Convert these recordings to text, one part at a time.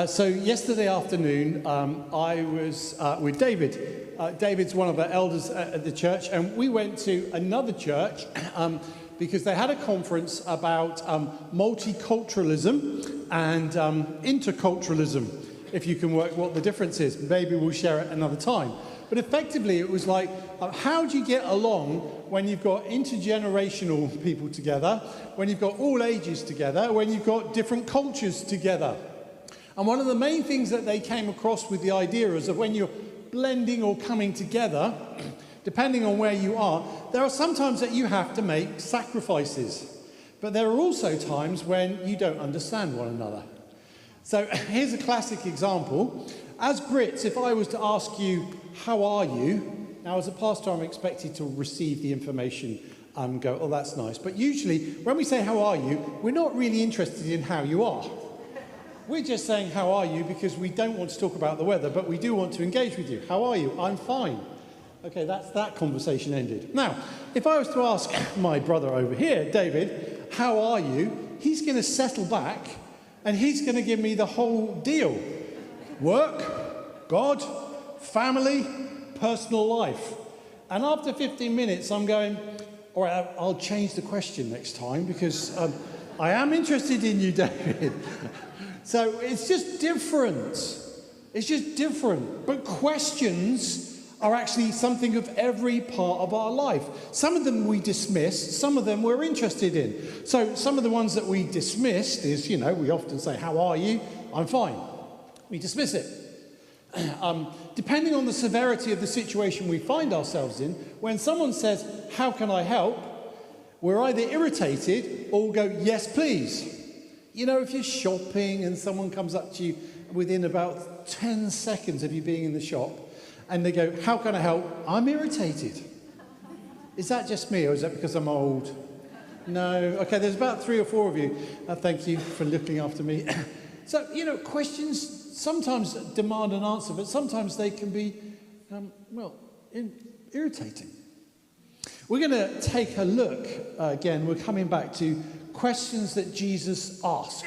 So yesterday afternoon, I was with David. David's one of the elders at the church, and we went to another church because they had a conference about multiculturalism and interculturalism, if you can work what the difference is. Maybe we'll share it another time. But effectively, it was like, how do you get along when you've got intergenerational people together, when you've got all ages together, when you've got different cultures together? And one of the main things that they came across with the idea is that when you're blending or coming together, depending on where you are, there are some times that you have to make sacrifices. But there are also times when you don't understand one another. So here's a classic example. As Brits, if I was to ask you, how are you? Now, as a pastor, I'm expected to receive the information and go, oh, that's nice. But usually, when we say, how are you, we're not really interested in how you are. We're just saying, how are you? Because we don't want to talk about the weather, but we do want to engage with you. How are you? I'm fine. Okay, that's that conversation ended. Now, if I was to ask my brother over here, David, how are you? He's going to settle back and he's going to give me the whole deal. Work, God, family, personal life. And after 15 minutes, I'm going, all right, I'll change the question next time because I am interested in you, David. So it's just different. It's just different. But questions are actually something of every part of our life. Some of them we dismiss, some of them we're interested in. So some of the ones that we dismissed is, we often say, how are you? I'm fine. We dismiss it. Depending on the severity of the situation we find ourselves in, when someone says, how can I help? We're either irritated or go, yes, please. If you're shopping and someone comes up to you within about 10 seconds of you being in the shop and they go, how can I help? I'm irritated. Is that just me or is that because I'm old? No. Okay, there's about 3 or 4 of you. Thank you for looking after me. So, questions sometimes demand an answer, but sometimes they can be, irritating. We're going to take a look, again, we're coming back to questions that Jesus asked.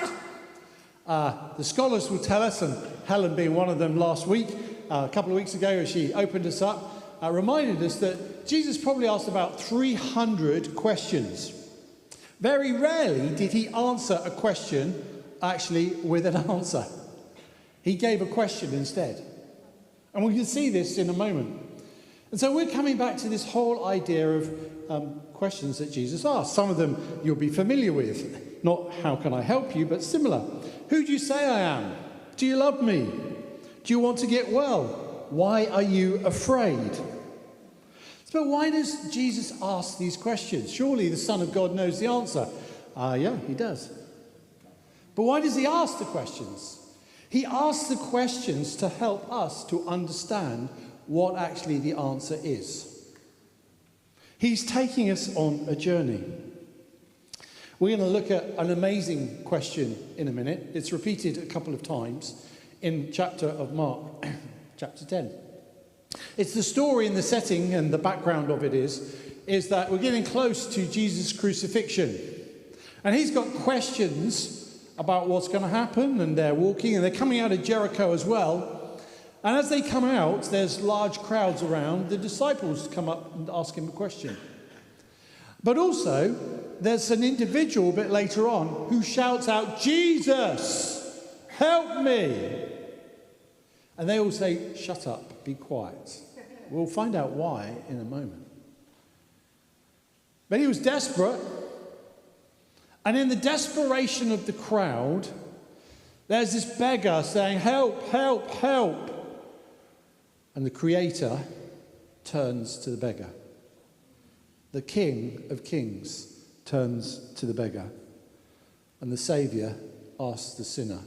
The scholars will tell us, and Helen being one of them last week, a couple of weeks ago as she opened us up, reminded us that Jesus probably asked about 300 questions. Very rarely did he answer a question actually with an answer. He gave a question instead. And we can see this in a moment. And so we're coming back to this whole idea of questions that Jesus asked. Some of them you'll be familiar with. Not how can I help you, but similar. Who do you say I am? Do you love me? Do you want to get well? Why are you afraid? But why does Jesus ask these questions? Surely the Son of God knows the answer. Yeah, he does. But why does he ask the questions? He asks the questions to help us to understand what actually the answer is. He's taking us on a journey. We're going to look at an amazing question in a minute. It's repeated a couple of times in chapter of Mark, chapter 10. It's the story and the setting and the background of it is that we're getting close to Jesus' crucifixion. And he's got questions about what's going to happen, and they're walking, and they're coming out of Jericho as well. And as they come out, there's large crowds around. The disciples come up and ask him a question. But also, there's an individual a bit later on who shouts out, Jesus, help me. And they all say, shut up, be quiet. We'll find out why in a moment. But he was desperate. And in the desperation of the crowd, there's this beggar saying, help, help, help. And the Creator turns to the beggar. The King of Kings turns to the beggar. And the Saviour asks the sinner,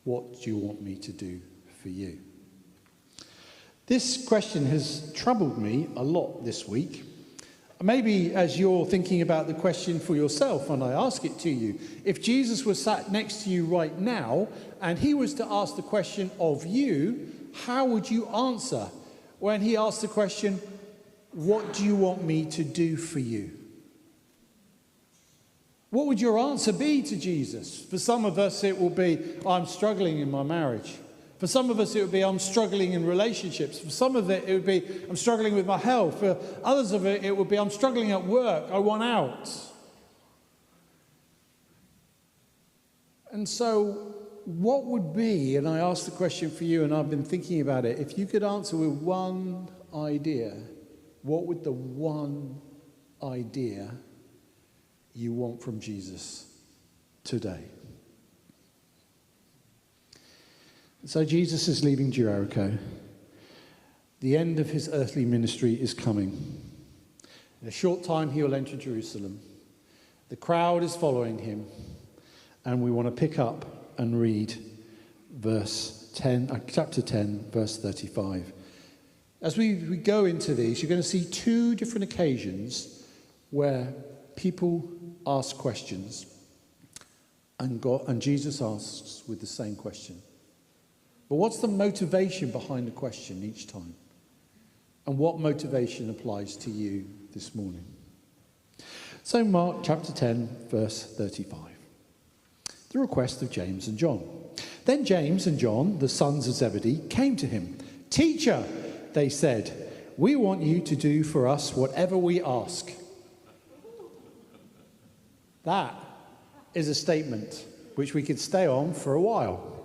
what do you want me to do for you? This question has troubled me a lot this week. Maybe as you're thinking about the question for yourself, and I ask it to you, if Jesus was sat next to you right now, and he was to ask the question of you, how would you answer when he asked the question, what do you want me to do for you? What would your answer be to Jesus? For some of us, it will be, I'm struggling in my marriage. For some of us, it would be, I'm struggling in relationships. For some of it would be, I'm struggling with my health. For others of it, it would be, I'm struggling at work. I want out. And so, what would be, and I asked the question for you, and I've been thinking about it, if you could answer with one idea, what would the one idea you want from Jesus today? So Jesus is leaving Jericho. The end of his earthly ministry is coming. In a short time he will enter Jerusalem. The crowd is following him. And we want to pick up and read chapter 10, verse 35. As we go into these, you're going to see two different occasions where people ask questions, and Jesus asks with the same question. But what's the motivation behind the question each time? And what motivation applies to you this morning? So Mark chapter 10, verse 35. The request of James and John. Then James and John, the sons of Zebedee, came to him. Teacher, they said, we want you to do for us whatever we ask. That is a statement which we could stay on for a while.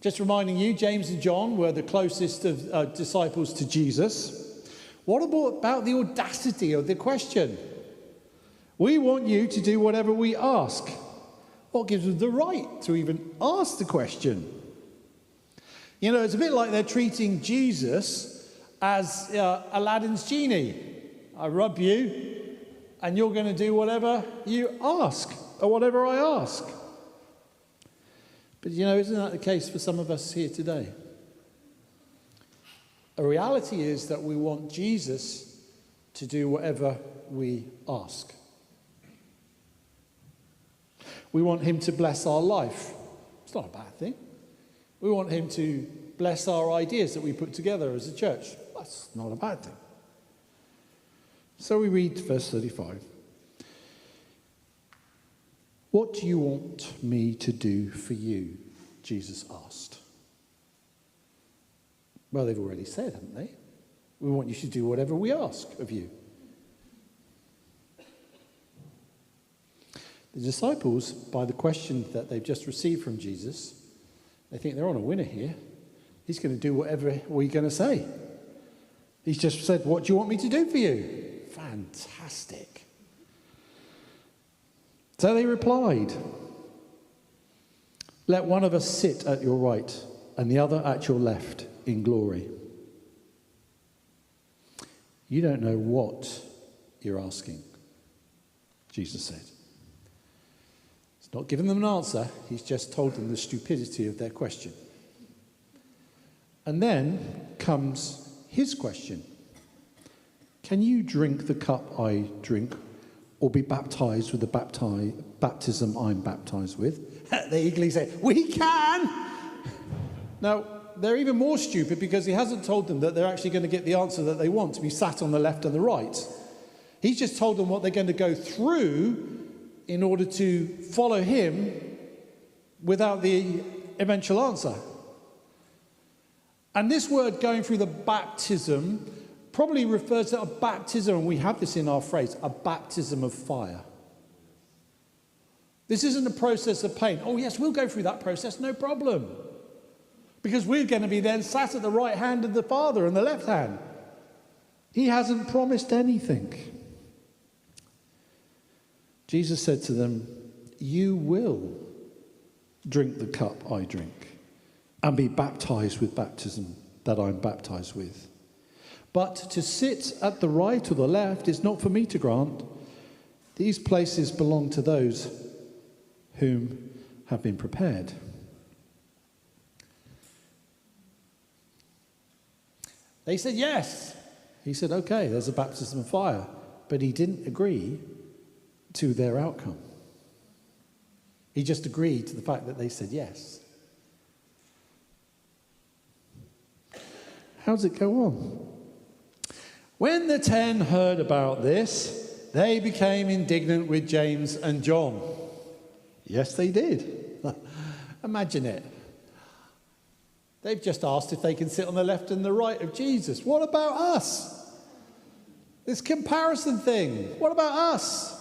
Just reminding you, James and John were the closest of disciples to Jesus. What about the audacity of the question? We want you to do whatever we ask. What gives them the right to even ask the question? You know, it's a bit like they're treating Jesus as Aladdin's genie. I rub you, and you're going to do whatever you ask, or whatever I ask. But, you know, isn't that the case for some of us here today? A reality is that we want Jesus to do whatever we ask. We want him to bless our life. It's not a bad thing. We want him to bless our ideas that we put together as a church. That's not a bad thing. So we read verse 35. What do you want me to do for you? Jesus asked. Well, they've already said, haven't they? We want you to do whatever we ask of you. The disciples, by the question that they've just received from Jesus, they think they're on a winner here. He's going to do whatever we're going to say. He's just said, what do you want me to do for you? Fantastic. So they replied, let one of us sit at your right and the other at your left in glory. You don't know what you're asking, Jesus said. He's not given them an answer. He's just told them the stupidity of their question. And then comes his question. Can you drink the cup I drink, or be baptized with the baptism I'm baptized with? They eagerly say, we can! Now, they're even more stupid because he hasn't told them that they're actually going to get the answer that they want, to be sat on the left and the right. He's just told them what they're going to go through in order to follow him without the eventual answer. And this word going through the baptism probably refers to a baptism, and we have this in our phrase, a baptism of fire. This isn't a process of pain. Oh yes, we'll go through that process, no problem. Because we're going to be then sat at the right hand of the Father and the left hand. He hasn't promised anything. Jesus said to them, you will drink the cup I drink and be baptized with baptism that I'm baptized with. But to sit at the right or the left is not for me to grant. These places belong to those whom have been prepared. They said yes. He said, okay, there's a baptism of fire. But he didn't agree to their outcome. He just agreed to the fact that they said yes. How does it go on? When the 10 heard about this, they became indignant with James and John. Yes, they did. Imagine it. They've just asked if they can sit on the left and the right of Jesus. What about us? This comparison thing. What about us?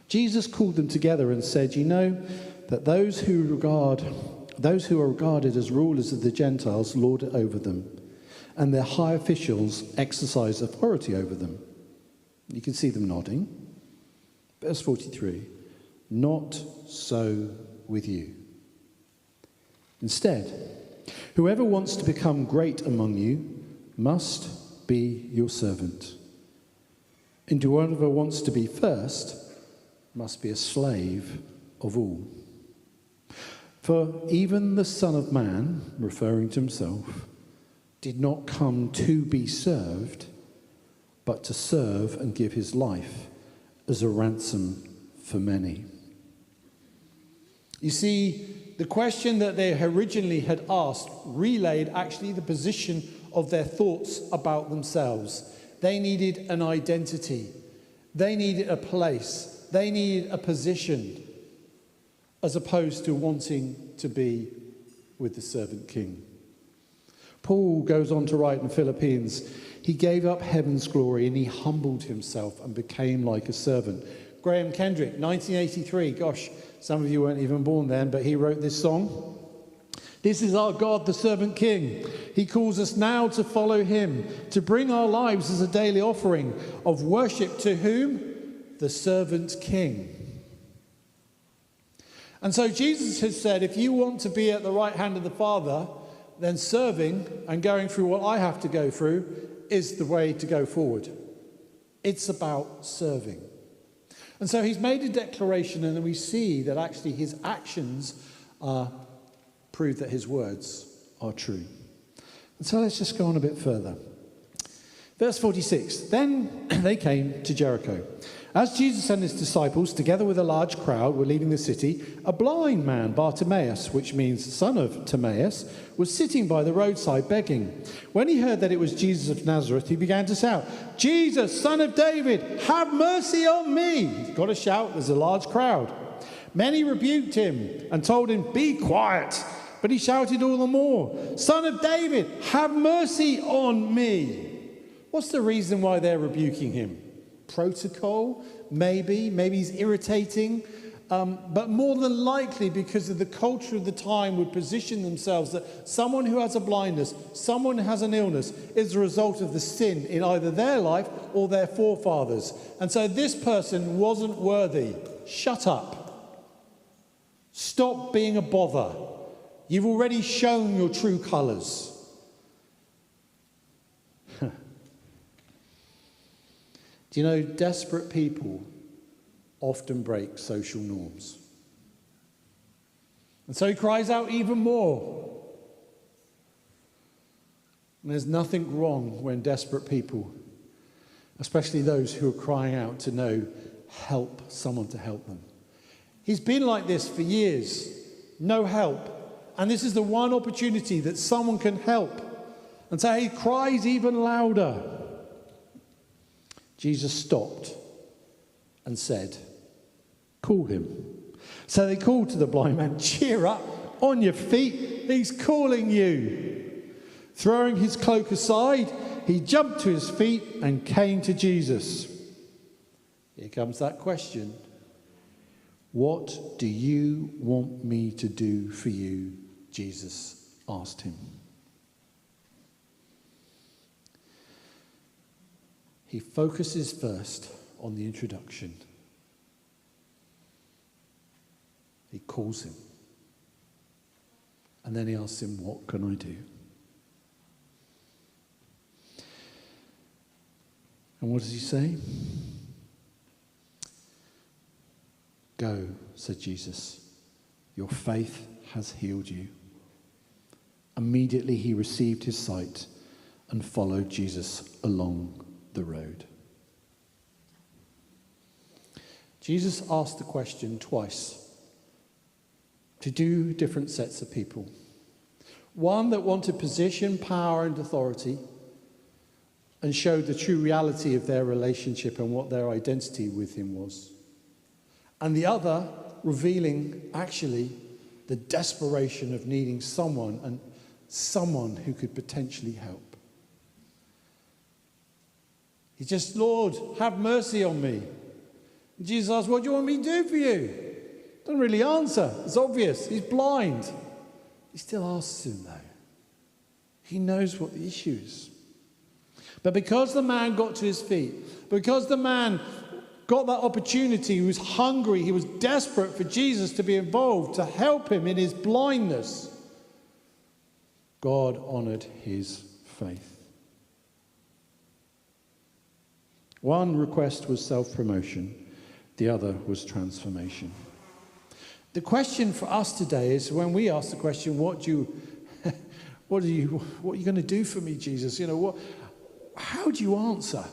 Jesus called them together and said, you know that those who are regarded as rulers of the Gentiles lord it over them, and their high officials exercise authority over them. You can see them nodding. Verse 43, not so with you. Instead, whoever wants to become great among you must be your servant. And whoever wants to be first must be a slave of all. For even the Son of Man, referring to himself, did not come to be served, but to serve and give his life as a ransom for many. You see, the question that they originally had asked relayed actually the position of their thoughts about themselves. They needed an identity. They needed a place. They needed a position, as opposed to wanting to be with the servant king. Paul goes on to write in Philippians, he gave up heaven's glory and he humbled himself and became like a servant. Graham Kendrick, 1983, gosh, some of you weren't even born then, but he wrote this song. This is our God, the servant king. He calls us now to follow him, to bring our lives as a daily offering of worship to whom? The servant king. And so Jesus has said, if you want to be at the right hand of the Father, then serving and going through what I have to go through is the way to go forward. It's about serving. And so he's made a declaration, and then we see that actually his actions prove that his words are true. And so let's just go on a bit further. Verse 46, then they came to Jericho. As Jesus and his disciples, together with a large crowd, were leaving the city, a blind man, Bartimaeus, which means son of Timaeus, was sitting by the roadside begging. When he heard that it was Jesus of Nazareth, he began to shout, Jesus, son of David, have mercy on me. He's got to shout, there's a large crowd. Many rebuked him and told him, be quiet. But he shouted all the more, Son of David, have mercy on me. What's the reason why they're rebuking him? Protocol, maybe he's irritating, but more than likely because of the culture of the time would position themselves that someone who has a blindness, someone who has an illness is a result of the sin in either their life or their forefathers. And so this person wasn't worthy. Shut up. Stop being a bother. You've already shown your true colours. Do you know, desperate people often break social norms. And so he cries out even more. And there's nothing wrong when desperate people, especially those who are crying out to know help, someone to help them. He's been like this for years. No help. And this is the one opportunity that someone can help. And so he cries even louder. Jesus stopped and said, call him. So they called to the blind man, cheer up, on your feet, he's calling you. Throwing his cloak aside, he jumped to his feet and came to Jesus. Here comes that question. What do you want me to do for you? Jesus asked him. He focuses first on the introduction. He calls him. And then he asks him, what can I do? And what does he say? Go, said Jesus. Your faith has healed you. Immediately he received his sight and followed Jesus along the road. Jesus asked the question twice to two different sets of people. One that wanted position, power, and authority, and showed the true reality of their relationship and what their identity with him was. And the other revealing actually the desperation of needing someone, and someone who could potentially help. He just, Lord, have mercy on me. And Jesus asked, what do you want me to do for you? Doesn't really answer. It's obvious. He's blind. He still asks him, though. He knows what the issue is. But because the man got to his feet, because the man got that opportunity, he was hungry, he was desperate for Jesus to be involved, to help him in his blindness, God honored his faith. One request was self-promotion, the other was transformation. The question for us today is, when we ask the question, what are you going to do for me, Jesus? How do you answer?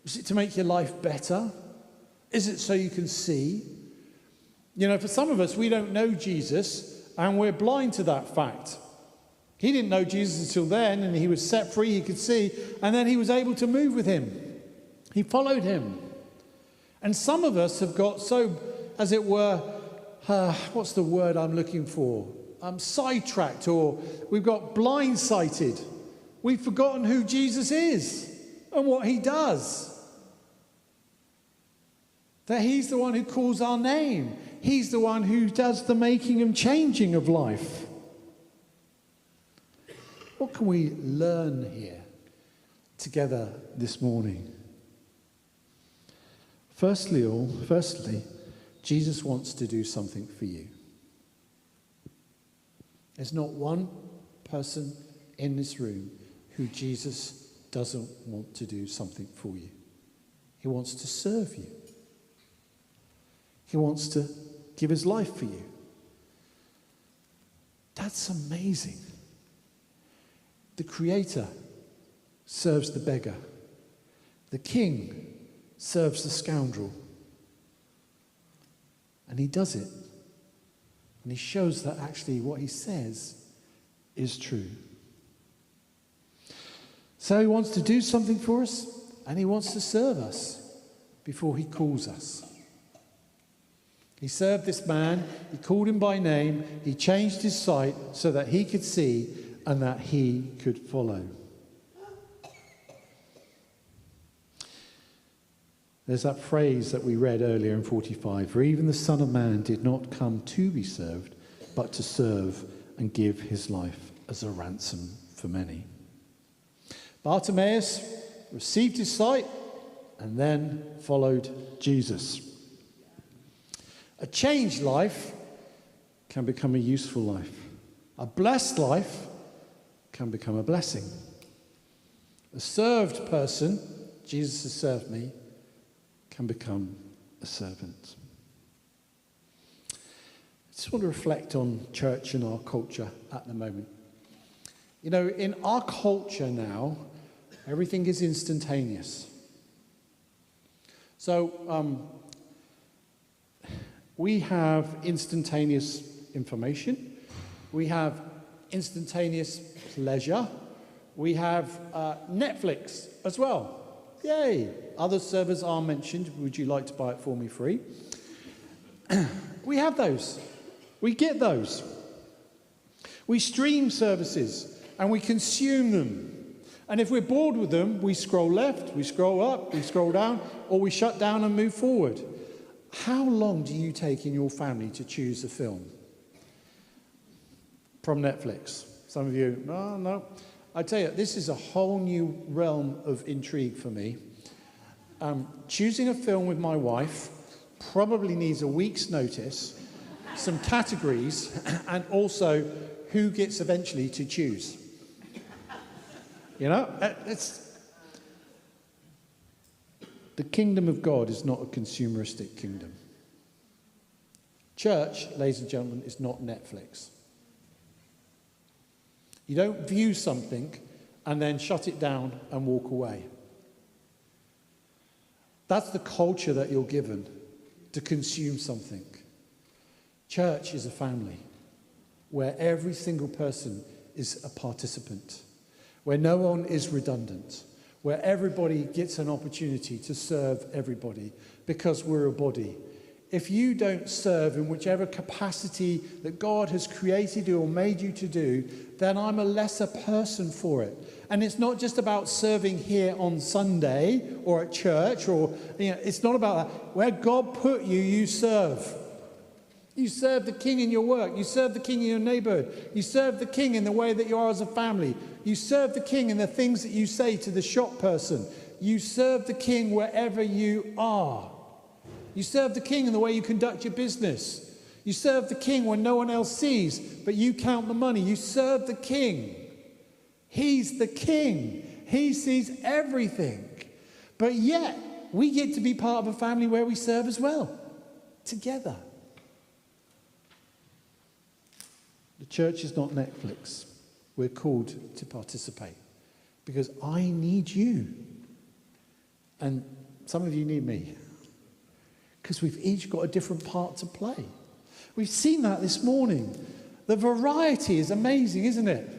Is it to make your life better? Is it so you can see? For some of us, we don't know Jesus, and we're blind to that fact. He didn't know Jesus until then, and he was set free, he could see, and then he was able to move with him. He followed him. And some of us have got so, as it were, what's the word I'm looking for? Sidetracked, or we've got blindsighted. We've forgotten who Jesus is and what he does. That he's the one who calls our name. He's the one who does the making and changing of life. What can we learn here together this morning? Firstly, Jesus wants to do something for you. There's not one person in this room who Jesus doesn't want to do something for you. He wants to serve you. He wants to give his life for you. That's amazing. The Creator serves the beggar. The King serves the scoundrel. And he does it. And he shows that actually what he says is true. So he wants to do something for us, and he wants to serve us before he calls us. He served this man, he called him by name, he changed his sight so that he could see and that he could follow. There's that phrase that we read earlier in 45, for even the Son of Man did not come to be served, but to serve and give his life as a ransom for many. Bartimaeus received his sight and then followed Jesus. A changed life can become a useful life. A blessed life can become a blessing. A served person, Jesus has served me, can become a servant. I just want to reflect on church and our culture at the moment. In our culture now, everything is instantaneous. So we have instantaneous information. We have instantaneous pleasure. We have Netflix as well. Yay! Other servers are mentioned. Would you like to buy it for me free? We have those. We get those. We stream services and we consume them. And if we're bored with them, we scroll left, we scroll up, we scroll down, or we shut down and move forward. How long do you take in your family to choose a film from Netflix? Some of you, no. I tell you, this is a whole new realm of intrigue for me. Choosing a film with my wife probably needs a week's notice, some categories, and also who gets eventually to choose. It's the kingdom of God is not a consumeristic kingdom. Church, ladies and gentlemen, is not Netflix. You don't view something and then shut it down and walk away. That's the culture that you're given, to consume something. Church is a family where every single person is a participant, where no one is redundant, where everybody gets an opportunity to serve everybody because we're a body. If you don't serve in whichever capacity that God has created you or made you to do, then I'm a lesser person for it. And it's not just about serving here on Sunday or at church, or it's not about that. Where God put you, you serve. You serve the King in your work. You serve the King in your neighborhood. You serve the King in the way that you are as a family. You serve the King in the things that you say to the shop person. You serve the King wherever you are. You serve the King in the way you conduct your business. You serve the King when no one else sees, but you count the money. You serve the King. He's the King. He sees everything. But yet, we get to be part of a family where we serve as well, together. The church is not Netflix. We're called to participate because I need you. And some of you need me because we've each got a different part to play. We've seen that this morning. The variety is amazing, isn't it?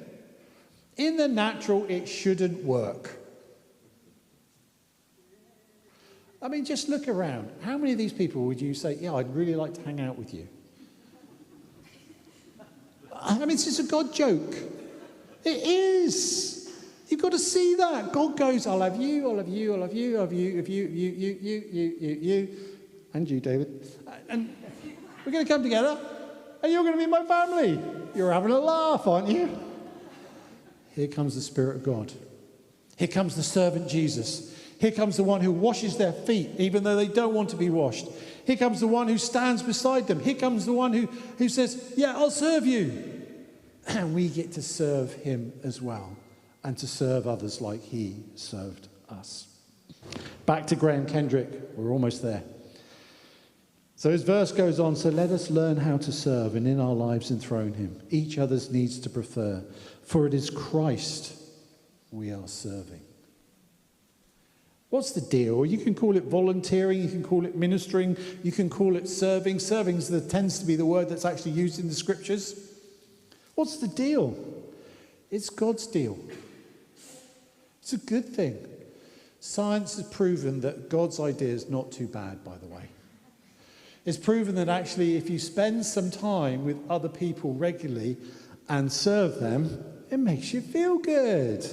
In the natural, it shouldn't work. I mean, just look around. How many of these people would you say, yeah, I'd really like to hang out with you? I mean, it's just a God joke. It is. You've got to see that. God goes, I'll have you, I'll have you, I'll have you, I'll have you, you, and you, David. And we're going to come together, and you're going to be my family. You're having a laugh, aren't you? Here comes the Spirit of God. Here comes the servant Jesus. Here comes the one who washes their feet, even though they don't want to be washed. Here comes the one who stands beside them. Here comes the one who says, yeah, I'll serve you. And we get to serve him as well, and to serve others like he served us. Back to Graham Kendrick. We're almost there. So his verse goes on, so let us learn how to serve and in our lives enthrone him. Each other's needs to prefer, for it is Christ we are serving. What's the deal? You can call it volunteering, you can call it ministering, you can call it serving. Serving tends to be the word that's actually used in the scriptures. What's the deal? It's God's deal. It's a good thing. Science has proven that God's idea is not too bad, by the way. It's proven that actually if you spend some time with other people regularly and serve them, it makes you feel good.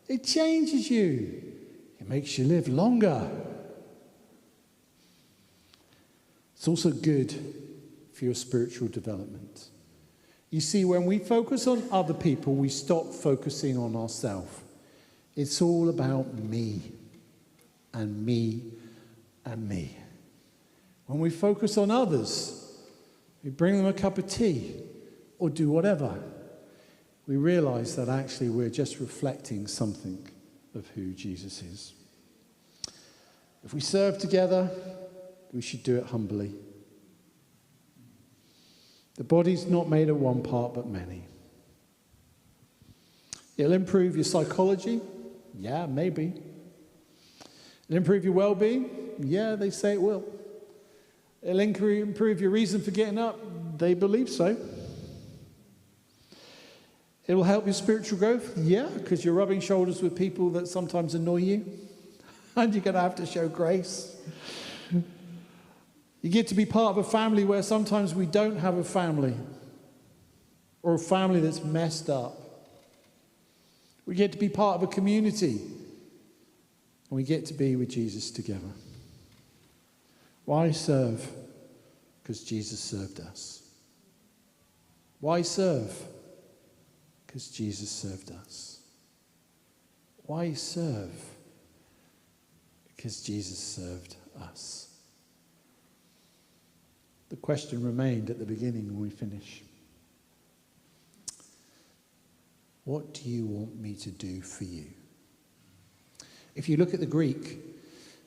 It changes you. It makes you live longer. It's also good for your spiritual development. You see, when we focus on other people, we stop focusing on ourselves. It's all about me and me and me. When we focus on others, we bring them a cup of tea or do whatever, we realize that actually we're just reflecting something of who Jesus is. If we serve together, we should do it humbly. The body's not made of one part, but many. It'll improve your psychology? Yeah, maybe. It'll improve your well-being? Yeah, they say it will. It'll improve your reason for getting up? They believe so. It will help your spiritual growth? Yeah, because you're rubbing shoulders with people that sometimes annoy you. And you're going to have to show grace. You get to be part of a family where sometimes we don't have a family. Or a family that's messed up. We get to be part of a community. And we get to be with Jesus together. Why serve? Because Jesus served us. Why serve? Because Jesus served us. Why serve? Because Jesus served us. The question remained at the beginning when we finish. What do you want me to do for you? If you look at the Greek,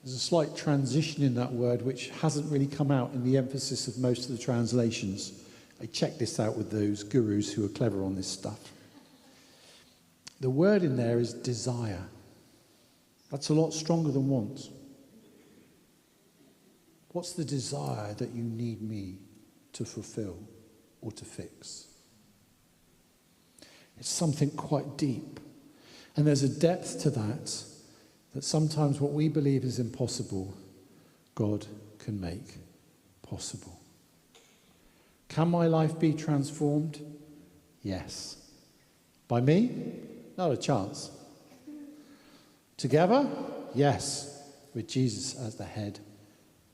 there's a slight transition in that word which hasn't really come out in the emphasis of most of the translations. I checked this out with those gurus who are clever on this stuff. The word in there is desire. That's a lot stronger than want. What's the desire that you need me to fulfill or to fix? It's something quite deep. And there's a depth to that sometimes what we believe is impossible, God can make possible. Can my life be transformed? Yes. By me? Not a chance. Together? Yes. With Jesus as the head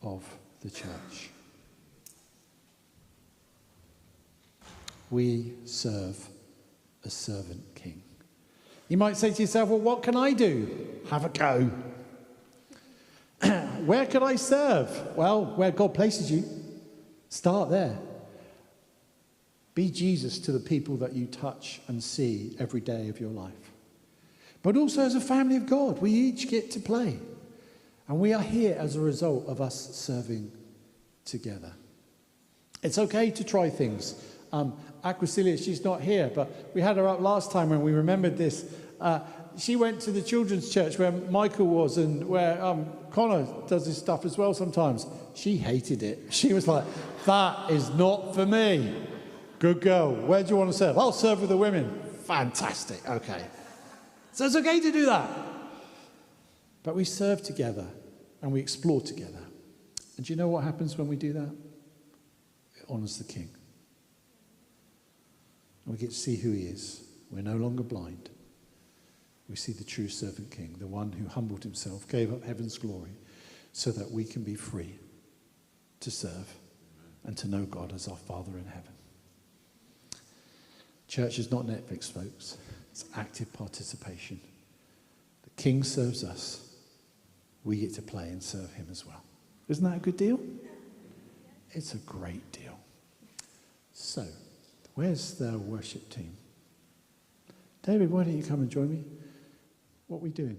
of the church. We serve a servant king. You might say to yourself, well, what can I do? Have a go. Where can I serve? Well, where God places you. Start there. Be Jesus to the people that you touch and see every day of your life. But also as a family of God, we each get to play. And we are here as a result of us serving together. It's okay to try things. Aquicilia, she's not here, but we had her up last time when we remembered this. She went to the children's church where Michael was and where Connor does his stuff as well sometimes. She hated it. She was like, that is not for me. Good girl. Where do you want to serve? I'll serve with the women. Fantastic. Okay. So it's okay to do that. But we serve together and we explore together. And do you know what happens when we do that? It honours the King. We get to see who he is. We're no longer blind. We see the true servant king, the one who humbled himself, gave up heaven's glory, so that we can be free to serve and to know God as our Father in heaven. Church is not Netflix, folks. It's active participation. The king serves us. We get to play and serve him as well. Isn't that a good deal? It's a great deal. So, where's the worship team? David, why don't you come and join me? What are we doing?